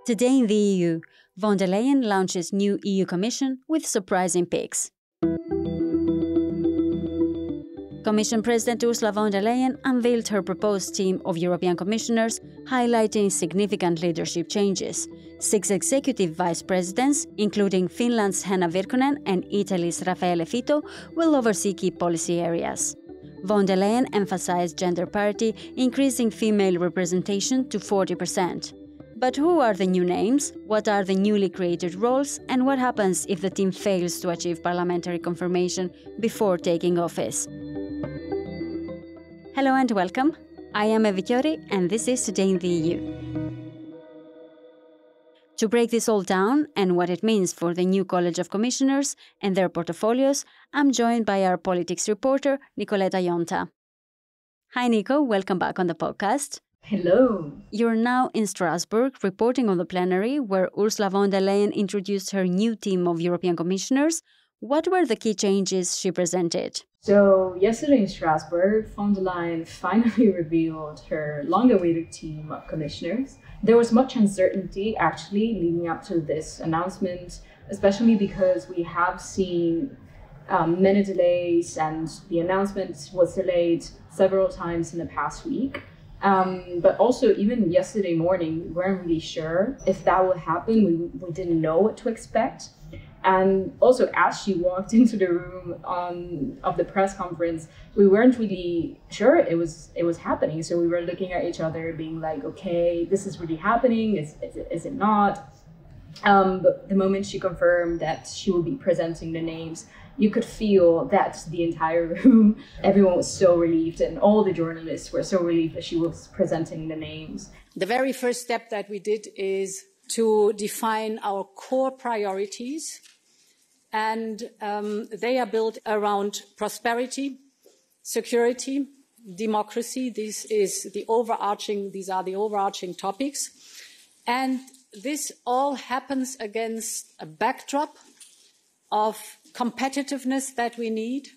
Today in the EU, von der Leyen launches new EU Commission with surprising picks. Commission President Ursula von der Leyen unveiled her proposed team of European commissioners, highlighting significant leadership changes. 6 executive vice presidents, including Finland's Henna Virkkunen and Italy's Raffaele Fitto, will oversee key policy areas. Von der Leyen emphasized gender parity, increasing female representation to 40%. But who are the new names? What are the newly created roles? And what happens if the team fails to achieve parliamentary confirmation before taking office? Hello and welcome. I am Evi Kiorri and this is Today in the EU. To break this all down and what it means for the new College of Commissioners and their portfolios, I'm joined by our politics reporter, Nicoletta Ionta. Hi Nico, welcome back on the podcast. Hello. You're now in Strasbourg reporting on the plenary where Ursula von der Leyen introduced her new team of European commissioners. What were the key changes she presented? So yesterday in Strasbourg, von der Leyen finally revealed her long-awaited team of commissioners. There was much uncertainty actually leading up to this announcement, especially because we have seen many delays and the announcement was delayed several times in the past week. But also even yesterday morning, we weren't really sure if that would happen. We didn't know what to expect. And also as she walked into the room of the press conference, we weren't really sure it was happening. So we were looking at each other being like, okay, this is really happening. Is it not? But the moment she confirmed that she will be presenting the names, you could feel that the entire room, everyone was so relieved and all the journalists were so relieved that she was presenting the names. The very first step that we did is to define our core priorities, and they are built around prosperity, security, democracy. These are the overarching topics. And this all happens against a backdrop of competitiveness that we need,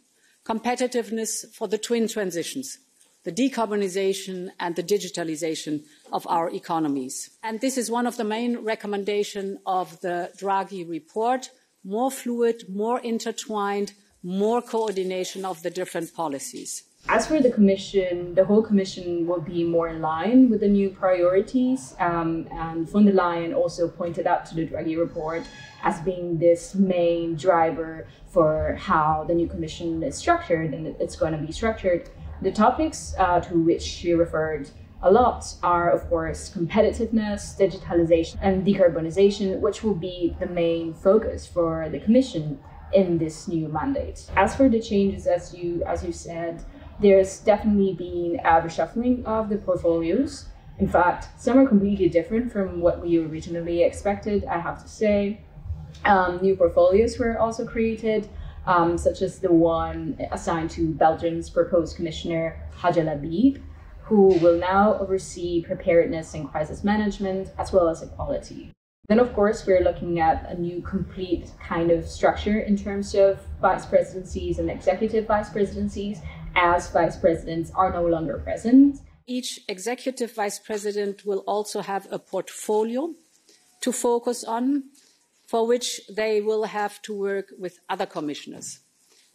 competitiveness for the twin transitions, the decarbonization and the digitalization of our economies. And this is one of the main recommendations of the Draghi report: more fluid, more intertwined, more coordination of the different policies. As for the Commission, the whole Commission will be more in line with the new priorities. And von der Leyen also pointed out to the Draghi report as being this main driver for how the new Commission is structured and it's going to be structured. The topics to which she referred a lot are, of course, competitiveness, digitalization, and decarbonization, which will be the main focus for the Commission in this new mandate. As for the changes, as you said, there's definitely been a reshuffling of the portfolios. In fact, some are completely different from what we originally expected, I have to say. New portfolios were also created, such as the one assigned to Belgium's proposed commissioner, Hadja Labib, who will now oversee preparedness and crisis management, as well as equality. Then, of course, we're looking at a new complete kind of structure in terms of vice presidencies and executive vice presidencies, as vice presidents are no longer present. Each executive vice president will also have a portfolio to focus on, for which they will have to work with other commissioners.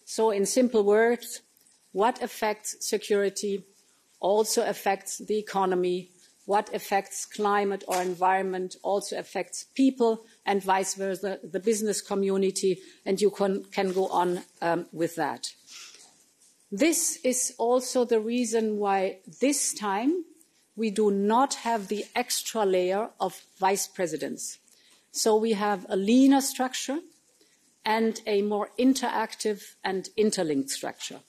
So in simple words, what affects security also affects the economy. What affects climate or environment also affects people, and vice versa, the business community, and you can go on with that. This is also the reason why this time we do not have the extra layer of vice presidents. So we have a leaner structure and a more interactive and interlinked structure.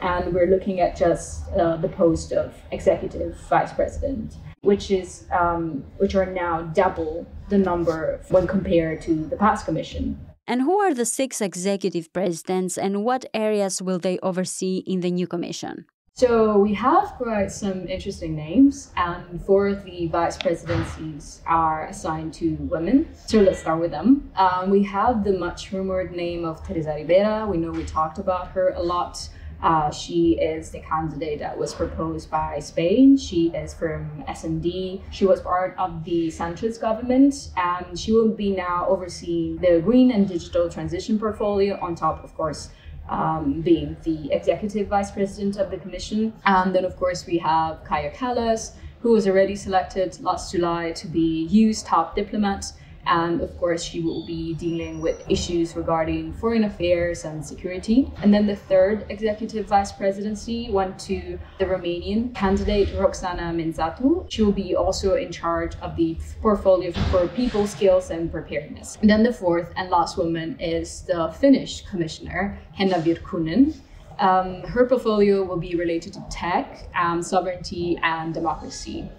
And we're looking at just the post of executive vice president, which are now double the number when compared to the past Commission. And who are the 6 executive presidents and what areas will they oversee in the new Commission? So we have quite some interesting names, and 4 of the vice presidencies are assigned to women. So let's start with them. We have the much rumored name of Teresa Ribera. We know we talked about her a lot She is the candidate that was proposed by Spain. She is from S&D. She was part of the centrist government, and she will be now overseeing the green and digital transition portfolio, on top, of course, being the executive vice president of the Commission. And then, of course, we have Kaja Kallas, who was already selected last July to be EU's top diplomat. And of course, she will be dealing with issues regarding foreign affairs and security. And then the third executive vice presidency went to the Romanian candidate, Roxana Minzatu. She will be also in charge of the portfolio for people, skills, and preparedness. And then the fourth and last woman is the Finnish commissioner, Henna Virkkunen. Her portfolio will be related to tech, sovereignty, and democracy.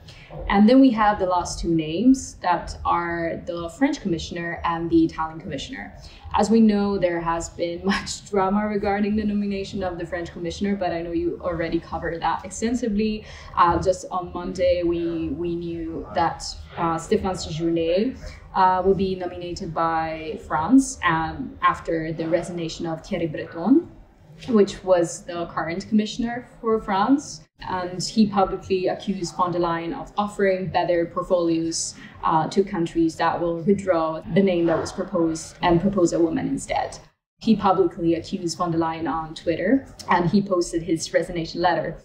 And then we have the last two names that are the French commissioner and the Italian commissioner. As we know, there has been much drama regarding the nomination of the French commissioner, but I know you already covered that extensively. Just on Monday, we knew that Stéphane Séjourné will be nominated by France after the resignation of Thierry Breton, which was the current commissioner for France. And he publicly accused von der Leyen of offering better portfolios to countries that will withdraw the name that was proposed and propose a woman instead. He publicly accused von der Leyen on Twitter, and he posted his resignation letter.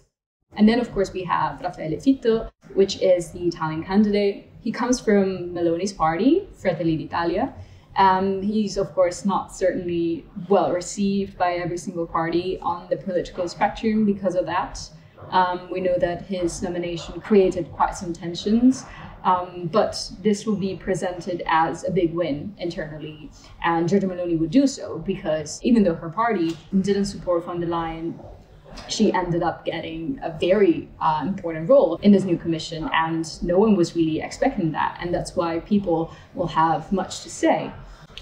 And then, of course, we have Raffaele Fitto, which is the Italian candidate. He comes from Meloni's party, Fratelli d'Italia. He's, of course, not certainly well received by every single party on the political spectrum because of that. We know that his nomination created quite some tensions, but this will be presented as a big win internally. And Giorgia Meloni would do so because even though her party didn't support von der Leyen, she ended up getting a very important role in this new commission, and no one was really expecting that. And that's why people will have much to say.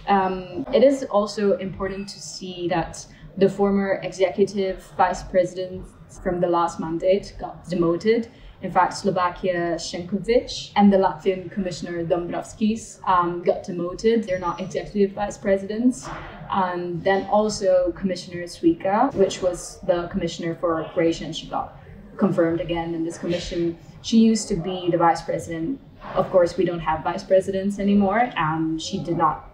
It is also important to see that the former executive vice president from the last mandate got demoted. In fact, Slovakia Šenković and the Latvian commissioner Dombrovskis got demoted. They're not executive vice presidents. And then also Commissioner Suica, which was the commissioner for Croatia, and she got confirmed again in this commission. She used to be the vice president. Of course, we don't have vice presidents anymore. She did not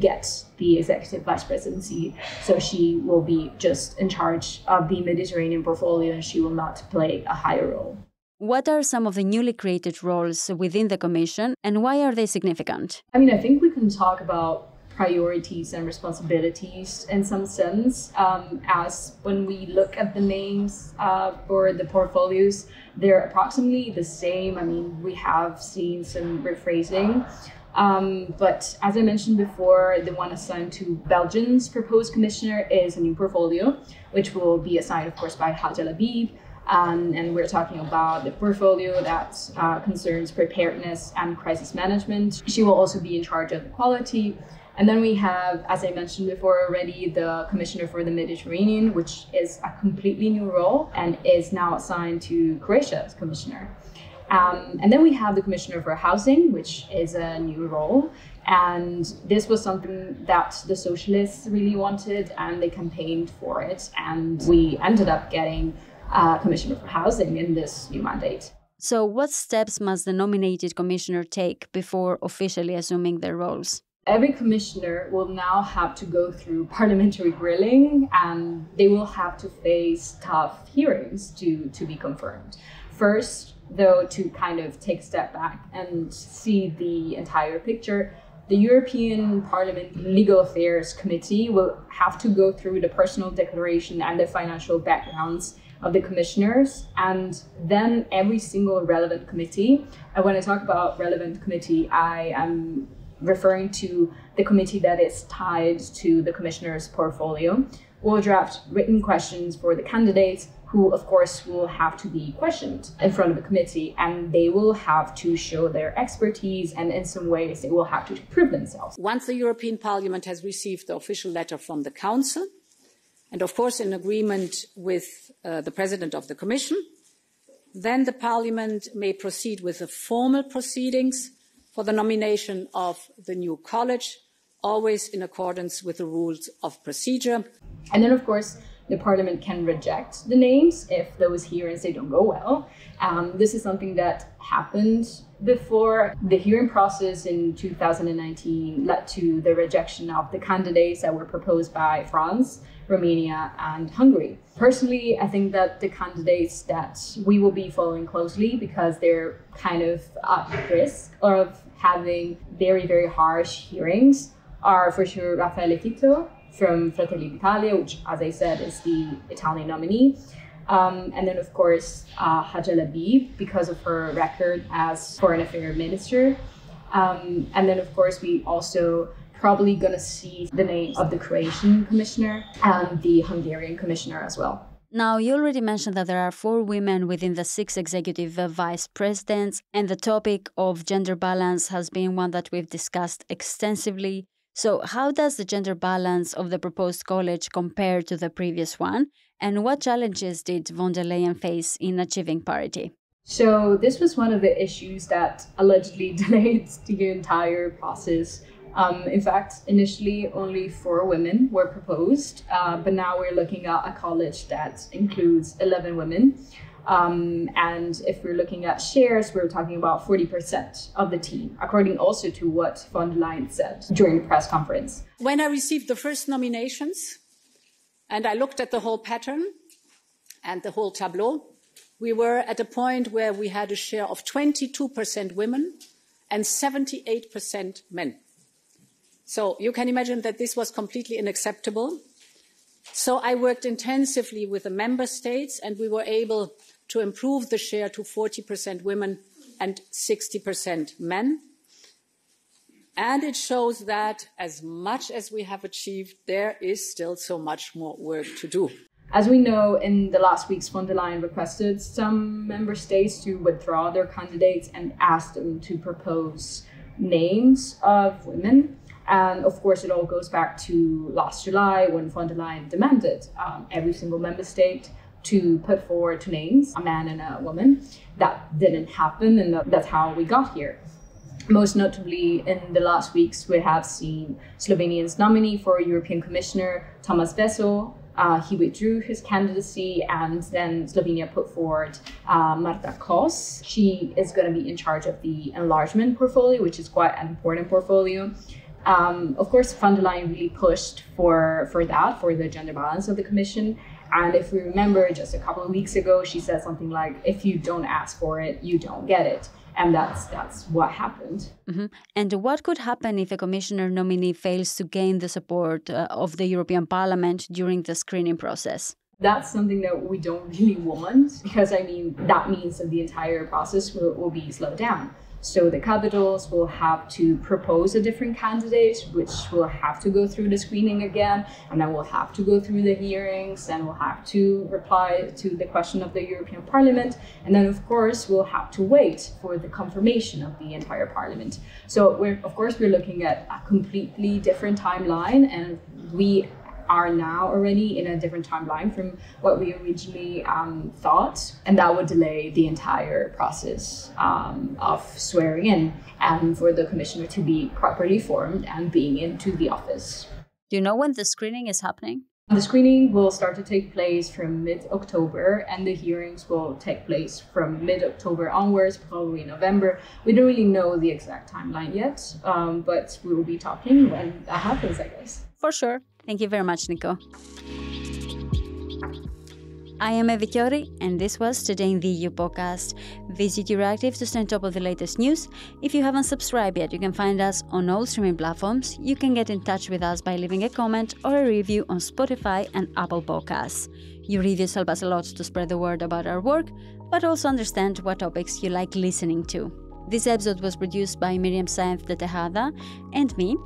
get the executive vice presidency, so she will be just in charge of the Mediterranean portfolio, and she will not play a higher role. What are some of the newly created roles within the Commission, and why are they significant? I think we can talk about priorities and responsibilities in some sense, as when we look at the names for the portfolios, they're approximately the same. We have seen some rephrasing. But as I mentioned before, the one assigned to Belgium's proposed commissioner is a new portfolio, which will be assigned, of course, by Hadja Labib. And we're talking about the portfolio that concerns preparedness and crisis management. She will also be in charge of equality. And then we have, as I mentioned before already, the Commissioner for the Mediterranean, which is a completely new role and is now assigned to Croatia's commissioner. And then we have the Commissioner for Housing, which is a new role. And this was something that the socialists really wanted, and they campaigned for it. And we ended up getting a Commissioner for Housing in this new mandate. So what steps must the nominated commissioner take before officially assuming their roles? Every commissioner will now have to go through parliamentary grilling, and they will have to face tough hearings to be confirmed. First, though, to kind of take a step back and see the entire picture, the European Parliament Legal Affairs Committee will have to go through the personal declaration and the financial backgrounds of the commissioners, and then every single relevant committee. And when I talk about relevant committee, I am referring to the committee that is tied to the commissioner's portfolio, will draft written questions for the candidates, who of course will have to be questioned in front of a committee, and they will have to show their expertise, and in some ways they will have to prove themselves. Once the European Parliament has received the official letter from the Council, and of course in agreement with the President of the Commission, then the Parliament may proceed with the formal proceedings for the nomination of the new college, always in accordance with the rules of procedure. And then, of course, the parliament can reject the names if those hearings, they don't go well. This is something that happened before. The hearing process in 2019 led to the rejection of the candidates that were proposed by France, Romania, and Hungary. Personally, I think that the candidates that we will be following closely, because they're kind of at risk of having very, very harsh hearings, are for sure Raffaele Fitto from Fratelli d'Italia, which, as I said, is the Italian nominee. And then, of course, Hajj Labib, because of her record as foreign affairs minister. And then, of course, we also probably going to see the names of the Croatian commissioner and the Hungarian commissioner as well. Now, you already mentioned that there are 4 women within the 6 executive vice presidents, and the topic of gender balance has been one that we've discussed extensively. So how does the gender balance of the proposed college compare to the previous one? And what challenges did von der Leyen face in achieving parity? So this was one of the issues that allegedly delayed the entire process. In fact, initially only 4 women were proposed, but now we're looking at a college that includes 11 women. And if we're looking at shares, we're talking about 40% of the team, according also to what von der Leyen said during the press conference. When I received the first nominations and I looked at the whole pattern and the whole tableau, we were at a point where we had a share of 22% women and 78% men. So you can imagine that this was completely unacceptable. So I worked intensively with the member states, and we were able to improve the share to 40% women and 60% men. And it shows that as much as we have achieved, there is still so much more work to do. As we know, in the last weeks, von der Leyen requested some member states to withdraw their candidates and asked them to propose names of women. And of course, it all goes back to last July when von der Leyen demanded every single member state to put forward 2 names, a man and a woman. That didn't happen, and that's how we got here. Most notably, in the last weeks, we have seen Slovenia's nominee for European Commissioner, Thomas Vesel. He withdrew his candidacy, and then Slovenia put forward Marta Kos. She is going to be in charge of the enlargement portfolio, which is quite an important portfolio. Of course, von der Leyen really pushed for the gender balance of the Commission. And if we remember, just a couple of weeks ago, she said something like, if you don't ask for it, you don't get it. And that's what happened. Mm-hmm. And what could happen if a commissioner nominee fails to gain the support of the European Parliament during the screening process? That's something that we don't really want, because that means that the entire process will be slowed down. So the capitals will have to propose a different candidate, which will have to go through the screening again, and then we'll have to go through the hearings, and we'll have to reply to the question of the European Parliament, and then of course we'll have to wait for the confirmation of the entire Parliament. So we're looking at a completely different timeline, and we are now already in a different timeline from what we originally thought, and that would delay the entire process of swearing in and for the commissioner to be properly formed and being into the office. Do you know when the screening is happening? The screening will start to take place from mid-October, and the hearings will take place from mid-October onwards, probably November. We don't really know the exact timeline yet, but we will be talking when that happens, I guess. For sure. Thank you very much, Nico. I am Evi Kiorri, and this was Today in the EU podcast. Visit Euractiv to stay on top of the latest news. If you haven't subscribed yet, you can find us on all streaming platforms. You can get in touch with us by leaving a comment or a review on Spotify and Apple Podcasts. Your reviews help us a lot to spread the word about our work, but also understand what topics you like listening to. This episode was produced by Miriam Saenz de Tejada and me.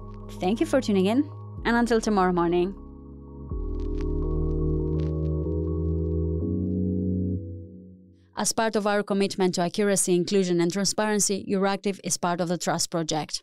Thank you for tuning in, and until tomorrow morning. As part of our commitment to accuracy, inclusion and transparency, Euractiv is part of the Trust Project.